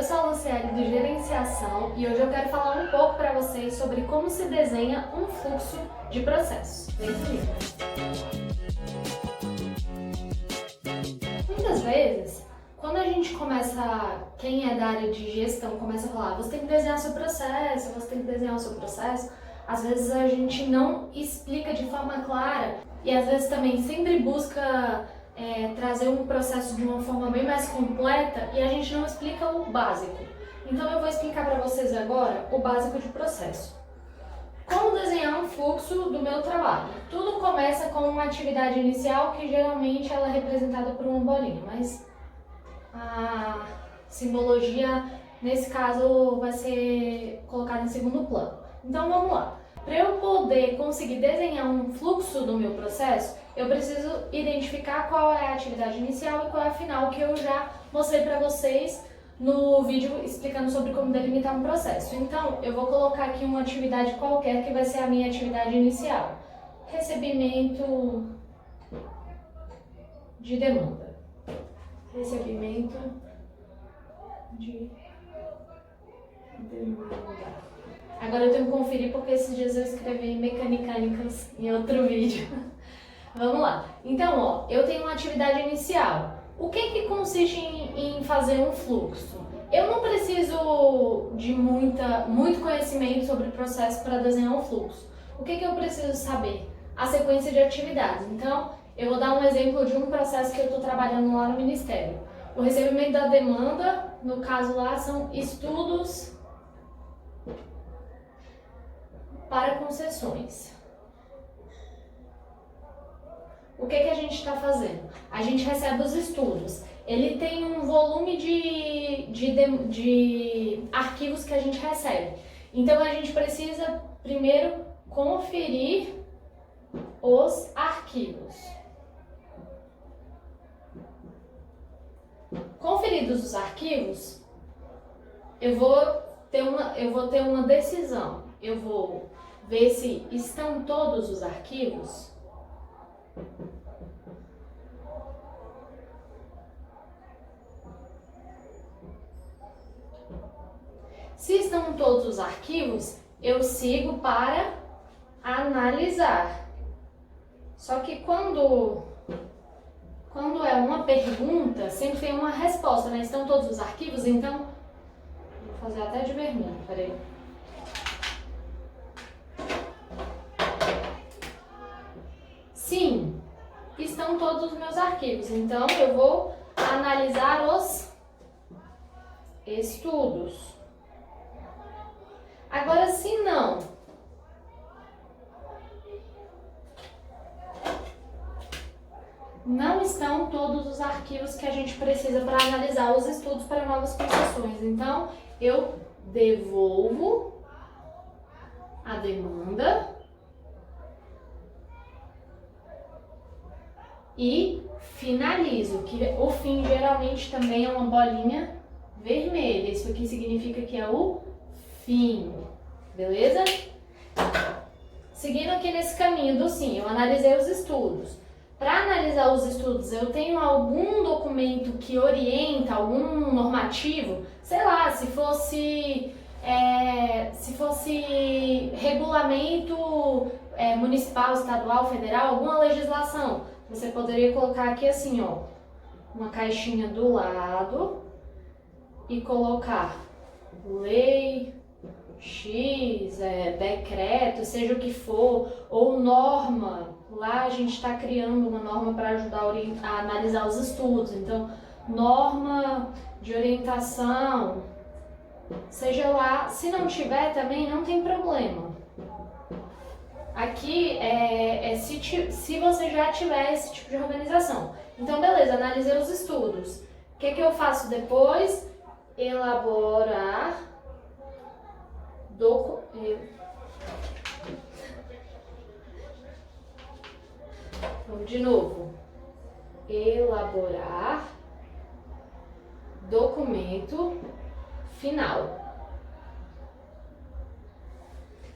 Eu sou a Luciele do Gerenciação e hoje eu quero falar um pouco para vocês sobre como se desenha um fluxo de processos. Vem comigo. Muitas vezes, quando a gente começa, quem é da área de gestão começa a falar, você tem que desenhar seu processo, você tem que desenhar o seu processo, às vezes a gente não explica de forma clara e às vezes também sempre busca trazer um processo de uma forma bem mais completa e a gente não explica o básico. Então eu vou explicar para vocês agora o básico de processo. Como desenhar um fluxo do meu trabalho? Tudo começa com uma atividade inicial que geralmente ela é representada por uma bolinha, mas a simbologia nesse caso vai ser colocada em segundo plano. Então vamos lá. Para eu poder conseguir desenhar um fluxo do meu processo, eu preciso identificar qual é a atividade inicial e qual é a final, que eu já mostrei para vocês no vídeo explicando sobre como delimitar um processo. Então, eu vou colocar aqui uma atividade qualquer que vai ser a minha atividade inicial. Recebimento de demanda. Recebimento de demanda. Agora eu tenho que conferir porque esses dias eu escrevi mecânicas em outro vídeo. Vamos lá. Então, ó, eu tenho uma atividade inicial. O que consiste em fazer um fluxo? Eu não preciso de muito conhecimento sobre o processo para desenhar um fluxo. O que eu preciso saber? A sequência de atividades. Então, eu vou dar um exemplo de um processo que eu estou trabalhando lá no Ministério. O recebimento da demanda, no caso lá, são estudos para concessões. O que a gente está fazendo? A gente recebe os estudos. Ele tem um volume de arquivos que a gente recebe. Então, a gente precisa primeiro conferir os arquivos. Conferidos os arquivos, eu vou ter uma decisão. Eu vou ver se estão todos os arquivos. Se estão todos os arquivos, eu sigo para analisar. Só que quando é uma pergunta, sempre tem uma resposta, né? Estão todos os arquivos? Então, vou fazer até de vermelho, peraí. Sim, estão todos os meus arquivos. Então, eu vou analisar os estudos. Agora, se não estão todos os arquivos que a gente precisa para analisar os estudos para novas concessões. Então, eu devolvo a demanda e finalizo, que o fim geralmente também é uma bolinha vermelha. Isso aqui significa que é o fim, beleza? Seguindo aqui nesse caminho do sim, eu analisei os estudos. Para analisar os estudos, eu tenho algum documento que orienta, algum normativo? Sei lá, se fosse regulamento municipal, estadual, federal, alguma legislação. Você poderia colocar aqui assim, ó, uma caixinha do lado e colocar lei X, decreto, seja o que for, ou norma. Lá a gente está criando uma norma para ajudar a analisar os estudos. Então, norma de orientação, seja lá. Se não tiver também, não tem problema. Aqui se você já tiver esse tipo de organização. Então, beleza, analisei os estudos. O que eu faço depois? Elaborar Vamos de novo. Elaborar documento final.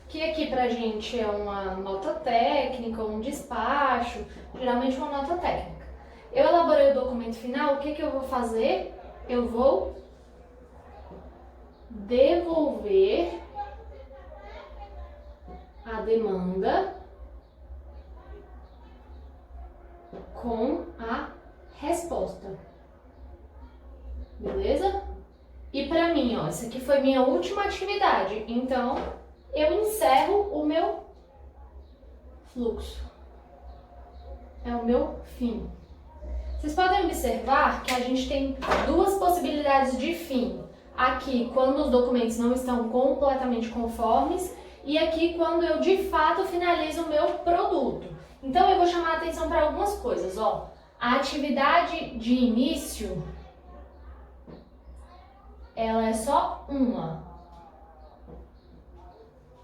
Que aqui pra gente é uma nota técnica, um despacho, geralmente uma nota técnica. Eu elaborei o documento final, o que eu vou fazer? Eu vou devolver a demanda com a resposta. Beleza? E pra mim, ó, essa aqui foi minha última atividade. Então, eu encerro o meu fluxo. É o meu fim. Vocês podem observar que a gente tem duas possibilidades de fim. Aqui, quando os documentos não estão completamente conformes, e aqui, quando eu de fato finalizo o meu produto. Então, eu vou chamar a atenção para algumas coisas, ó. A atividade de início, ela é só uma.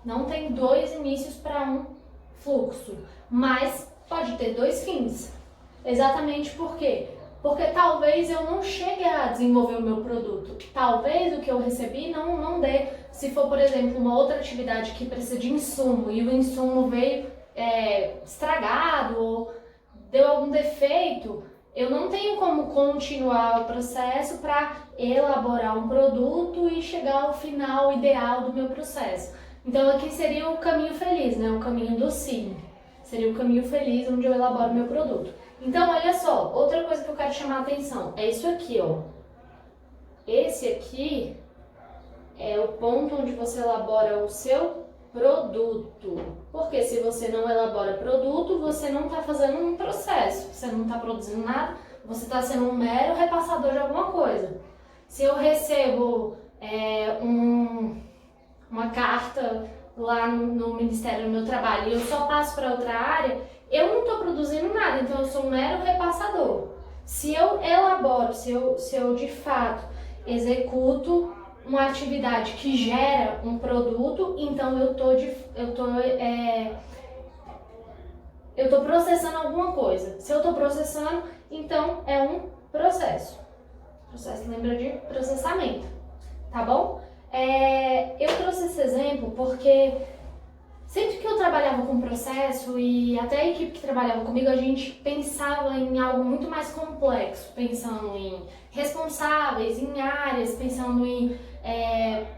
Não tem dois inícios para um fluxo, mas pode ter dois fins. Exatamente por quê? Porque talvez eu não chegue a desenvolver o meu produto. Talvez o que eu recebi não dê. Se for, por exemplo, uma outra atividade que precisa de insumo e o insumo veio estragado ou deu algum defeito, eu não tenho como continuar o processo para elaborar um produto e chegar ao final ideal do meu processo. Então aqui seria o caminho feliz, né? O caminho do sim. Seria o caminho feliz onde eu elaboro meu produto. Então, olha só, outra coisa que eu quero chamar a atenção é isso aqui, ó. Esse aqui é o ponto onde você elabora o seu produto. Porque se você não elabora produto, você não está fazendo um processo, você não está produzindo nada, você está sendo um mero repassador de alguma coisa. Se eu recebo uma carta lá no Ministério do meu trabalho e eu só passo para outra área, eu não estou produzindo nada, então eu sou um mero repassador. Se eu elaboro, se eu de fato executo uma atividade que gera um produto, então eu tô processando alguma coisa. Se eu estou processando, então é um processo. Processo lembra de processamento, tá bom? Eu trouxe esse exemplo porque sempre que eu trabalhava com processo e até a equipe que trabalhava comigo, a gente pensava em algo muito mais complexo, pensando em responsáveis, em áreas, pensando em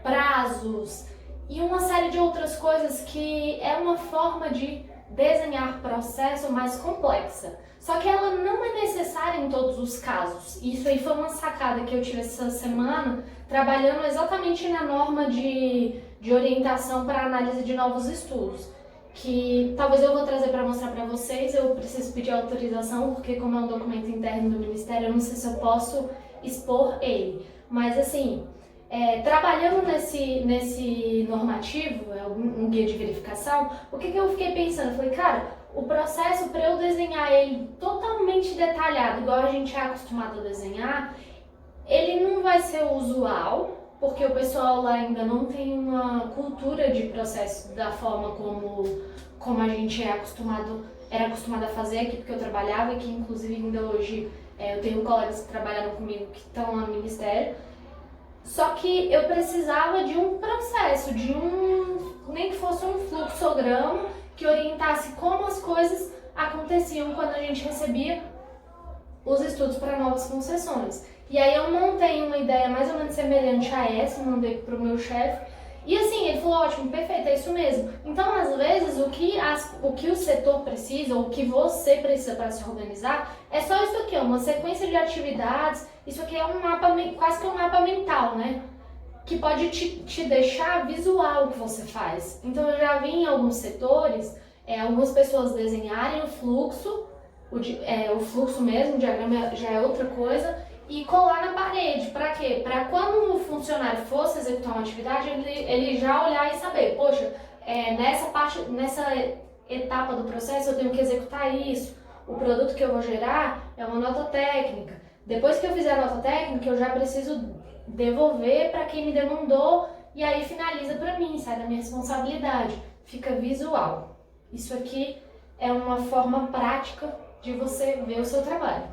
prazos e uma série de outras coisas que é uma forma de desenhar processo mais complexa. Só que ela não é necessária em todos os casos. Isso aí foi uma sacada que eu tive essa semana, trabalhando exatamente na norma de orientação para análise de novos estudos, que talvez eu vou trazer para mostrar para vocês. Eu preciso pedir autorização, porque como é um documento interno do Ministério, eu não sei se eu posso expor ele. Mas assim, trabalhando nesse normativo, um guia de verificação, o que eu fiquei pensando? Eu falei, cara, o processo para eu desenhar ele totalmente detalhado, igual a gente é acostumado a desenhar, ele não vai ser usual, porque o pessoal lá ainda não tem uma cultura de processo da forma como a gente era acostumado a fazer aqui, porque eu trabalhava, e que inclusive ainda hoje eu tenho colegas que trabalharam comigo que estão lá no Ministério. Só que eu precisava de um processo, nem que fosse um fluxograma que orientasse como as coisas aconteciam quando a gente recebia os estudos para novas concessões. E aí eu montei uma ideia mais ou menos semelhante a essa, mandei para o meu chefe, e assim, ele falou, ótimo, perfeito, é isso mesmo. Então, às vezes, o que o setor precisa, ou o que você precisa para se organizar, é só isso aqui, uma sequência de atividades. Isso aqui é um mapa, quase que um mapa mental, né? Que pode te deixar visual o que você faz. Então, eu já vi em alguns setores, algumas pessoas desenharem o fluxo mesmo, o diagrama já é outra coisa, e colar na parede. Para quê? Para quando o funcionário fosse executar uma atividade, ele já olhar e saber, poxa, nessa etapa do processo eu tenho que executar isso. O produto que eu vou gerar é uma nota técnica. Depois que eu fizer a nota técnica, eu já preciso devolver para quem me demandou e aí finaliza para mim, sai da minha responsabilidade. Fica visual. Isso aqui é uma forma prática de você ver o seu trabalho.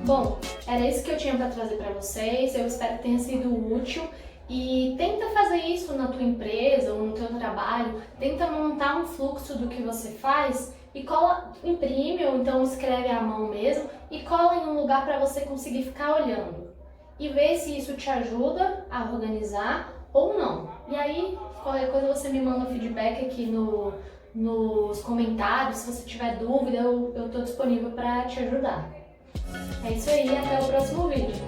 Bom, era isso que eu tinha para trazer para vocês. Eu espero que tenha sido útil. E tenta fazer isso na tua empresa ou no teu trabalho. Tenta montar um fluxo do que você faz e imprime ou então escreve à mão mesmo e cola em um lugar para você conseguir ficar olhando. e ver se isso te ajuda a organizar ou não. E aí, qualquer coisa você me manda feedback aqui nos comentários. Se você tiver dúvida, eu tô disponível para te ajudar. É isso aí, até o próximo vídeo.